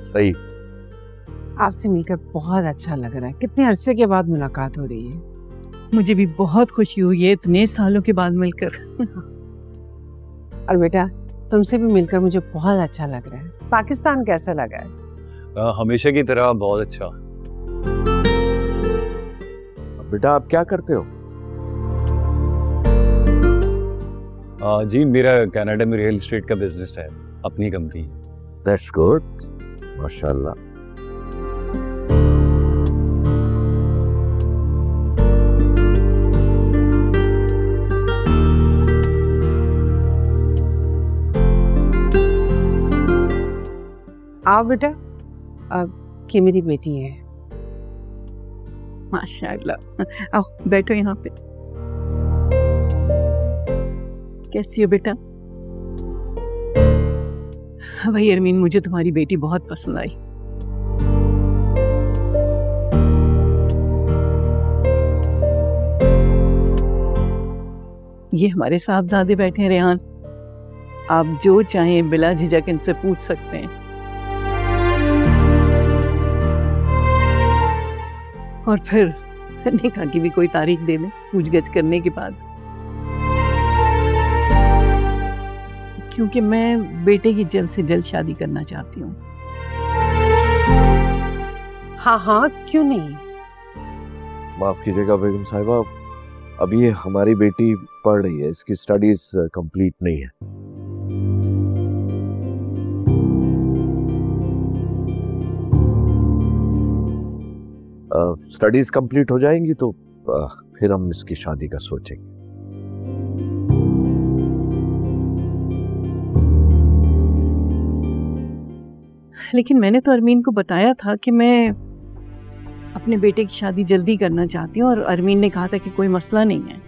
सही। आपसे मिलकर बहुत अच्छा लग रहा है। कितने अरसे के बाद मुलाकात हो रही है। मुझे भी बहुत खुशी हुई है इतने सालों के बाद मिलकर। और बेटा तुमसे भी मिलकर मुझे बहुत अच्छा लग रहा है। पाकिस्तान कैसा लगा है? हमेशा की तरह बहुत अच्छा। बेटा आप क्या करते हो? जी मेरा कनाडा में रियल एस्टेट का बिजनेस है, अपनी कंपनी। दैट्स गुड, माशाल्लाह। आओ बेटा, ये मेरी बेटी है। माशाल्लाह, आओ बैठो यहाँ पे। कैसी हो बेटा? भाई अरमीन, मुझे तुम्हारी बेटी बहुत पसंद आई। ये हमारे साहबजादे बैठे हैं रेहान, आप जो चाहें बिला झिझक इनसे पूछ सकते हैं। और फिर निकाह की भी कोई तारीख दे दें पूछगछ करने के बाद, क्योंकि मैं बेटे की जल्द से जल्द शादी करना चाहती हूँ। हाँ हाँ क्यों नहीं। माफ कीजिएगा बेगम साहिबा, अभी ये हमारी बेटी पढ़ रही है, इसकी स्टडीज कंप्लीट नहीं है। स्टडीज कंप्लीट हो जाएंगी तो फिर हम इसकी शादी का सोचेंगे। लेकिन मैंने तो अरमीन को बताया था कि मैं अपने बेटे की शादी जल्दी करना चाहती हूँ, और अरमीन ने कहा था कि कोई मसला नहीं है।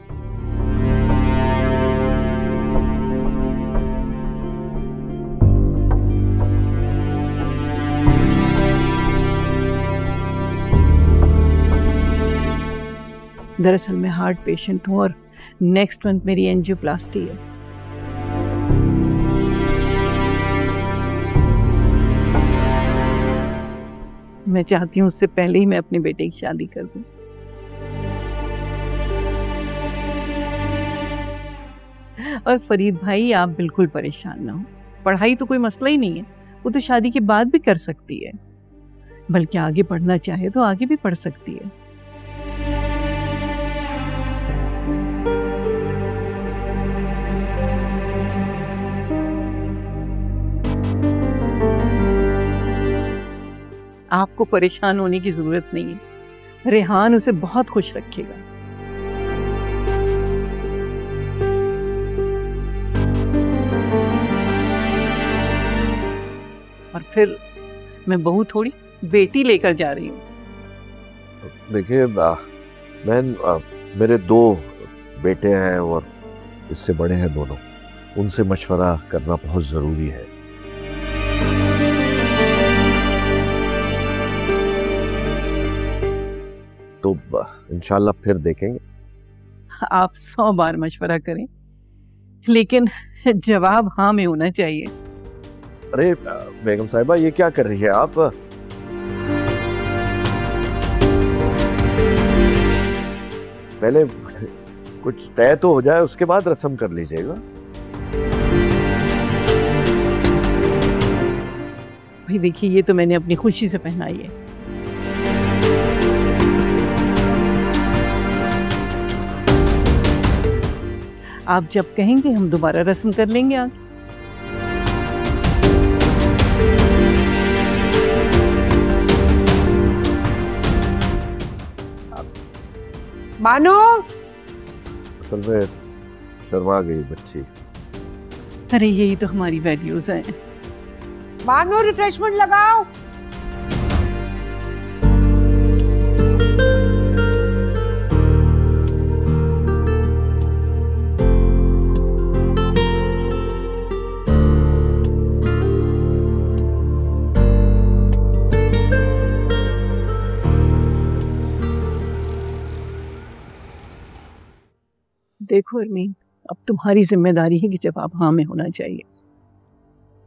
दरअसल मैं हार्ट पेशेंट हूँ और नेक्स्ट मंथ मेरी एंजियोप्लास्टी है। मैं चाहती हूँ उससे पहले ही मैं अपने बेटे की शादी कर दूँ। और फरीद भाई आप बिल्कुल परेशान ना हो, पढ़ाई तो कोई मसला ही नहीं है, वो तो शादी के बाद भी कर सकती है, बल्कि आगे पढ़ना चाहे तो आगे भी पढ़ सकती है। आपको परेशान होने की जरूरत नहीं है, रेहान उसे बहुत खुश रखेगा। और फिर मैं बहू थोड़ी बेटी लेकर जा रही हूँ। देखिए मेरे 2 बेटे हैं और इससे बड़े हैं दोनों, उनसे मशवरा करना बहुत जरूरी है। तो इंशाल्लाह फिर देखेंगे। आप 100 बार मशवरा करें, लेकिन जवाब हाँ में होना चाहिए। अरे बेगम साहिबा ये क्या कर रही है आप? पहले कुछ तय तो हो जाए, उसके बाद रस्म कर लीजिएगा। भाई देखिए, ये तो मैंने अपनी खुशी से पहनाई है। आप जब कहेंगे हम दोबारा रस्म कर लेंगे आगे। मानो, असल में शर्मा गई बच्ची। अरे यही तो हमारी वैल्यूज हैं। मानो रिफ्रेशमेंट लगाओ। देखो अरमीन, अब तुम्हारी जिम्मेदारी है कि जवाब हाँ में होना चाहिए,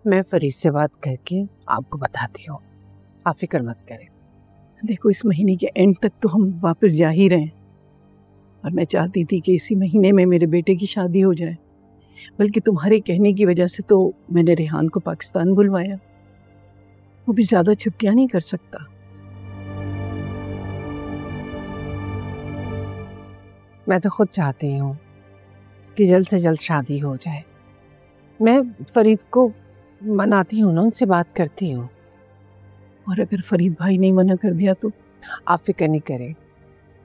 मैं फरीद से बात करके आपको बताती हूँ, आप फिक्र मत करें। देखो, इस महीने के एंड तक तो हम वापस जा ही रहे हैं, और मैं चाहती थी कि इसी महीने में मेरे बेटे की शादी हो जाए। बल्कि तुम्हारे कहने की वजह से तो मैंने रेहान को पाकिस्तान बुलवाया। वो भी ज्यादा छुट्टियां नहीं कर सकता। मैं तो खुद चाहती हूँ कि जल्द से जल्द शादी हो जाए। मैं फरीद को मनाती हूँ ना, उनसे बात करती हूँ। और अगर फरीद भाई ने मना कर दिया तो? आप फिक्र नहीं करें,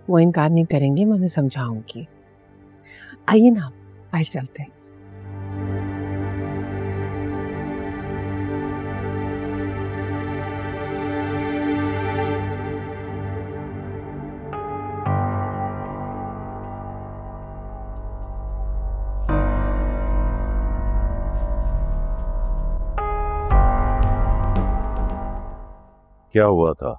वो इनकार नहीं करेंगे, मैं उन्हें समझाऊंगी। आइए ना, आज चलते हैं। क्या हुआ था?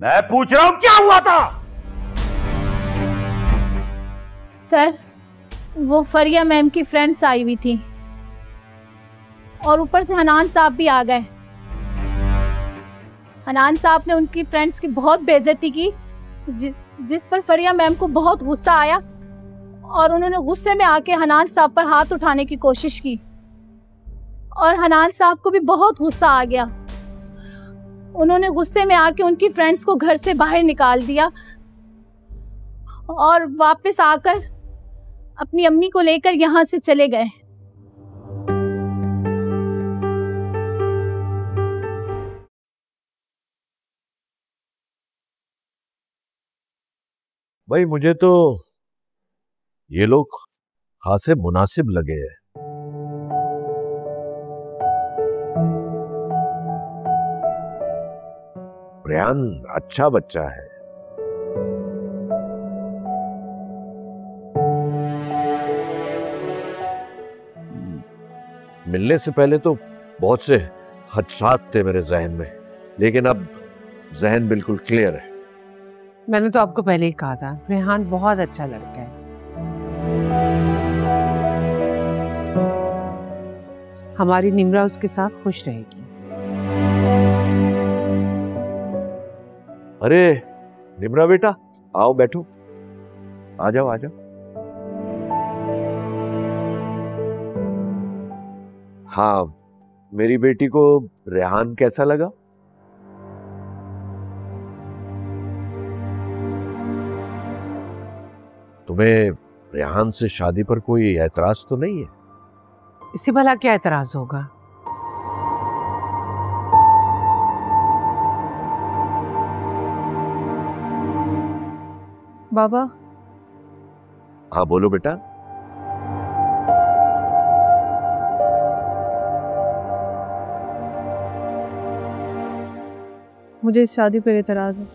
मैं पूछ रहा हूं क्या हुआ था? सर, वो फरिया मैम की फ्रेंड्स आई हुई थी और ऊपर से हनान साहब भी आ गए। हनान साहब ने उनकी फ्रेंड्स की बहुत बेइज्जती की, जिस पर फरिया मैम को बहुत गुस्सा आया और उन्होंने गुस्से में आके हनान साहब पर हाथ उठाने की कोशिश की और हनान साहब को भी बहुत गुस्सा आ गया। उन्होंने गुस्से में आके उनकी फ्रेंड्स को घर से बाहर निकाल दिया और वापस आकर अपनी अम्मी को लेकर यहाँ से चले गए। भाई मुझे तो ये लोग खासे मुनासिब लगे हैं। रेहान अच्छा बच्चा है। मिलने से पहले तो बहुत से खदशात थे मेरे जहन में, लेकिन अब जहन बिल्कुल क्लियर है। मैंने तो आपको पहले ही कहा था, रेहान बहुत अच्छा लड़का है। हमारी निम्रा उसके साथ खुश रहेगी। अरे निम्रा बेटा, आओ बैठो, आ जाओ आ जाओ। हाँ, मेरी बेटी को रेहान कैसा लगा? तुम्हें रेहान से शादी पर कोई ऐतराज तो नहीं है? इसे भला क्या ऐतराज होगा? बाबा। हाँ बोलो बेटा। मुझे इस शादी पर एतराज है।